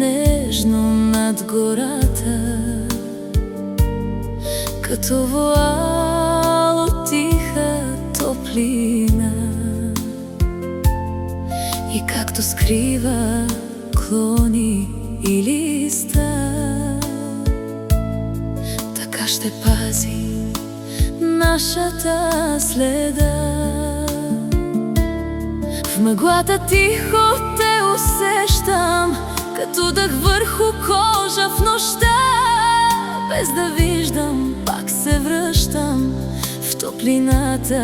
нежно над гората, като вуал от тиха топлина. И както скрива клони и листа, така ще пази нашата следа. В мъглата тихо те усещам, като дъх върху кожа в нощта. Без да виждам, пак се връщам в топлината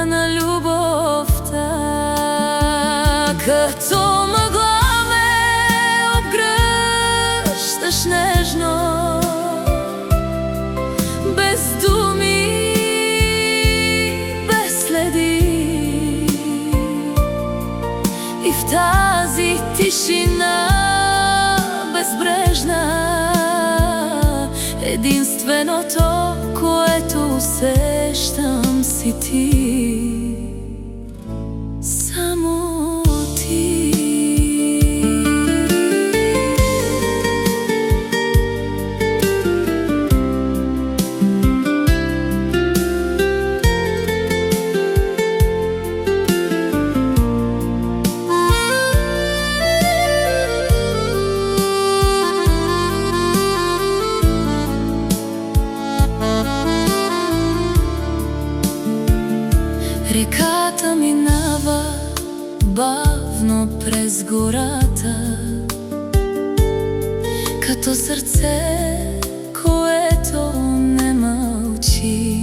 на любовта. Като мъгла ме обгръщаш нежно, без думи, без следи. И в тази тишина безбрежна, единственото, което усещам, си ти. Само ти. Реката минава бавно през гората, като сърце, което не мълчи.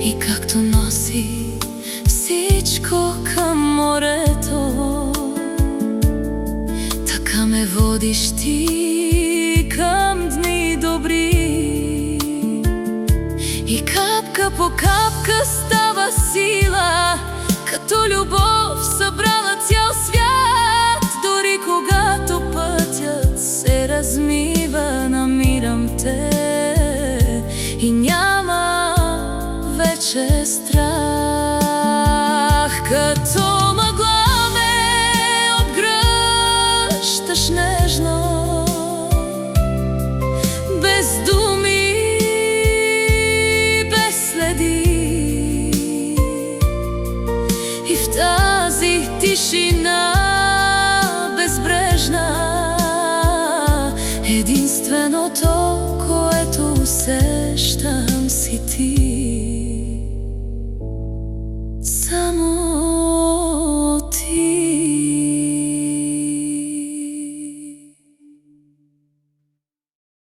И както носи всичко към морето, така ме водиш ти към дни добри. И капка по капка става сила, като любов събрала цял свят. Дори когато пътят се размива, намирам те и няма вече страх. Като мъгла ме обгръщаш нежно, без думи, и в тази тишина безбрежна, единственото,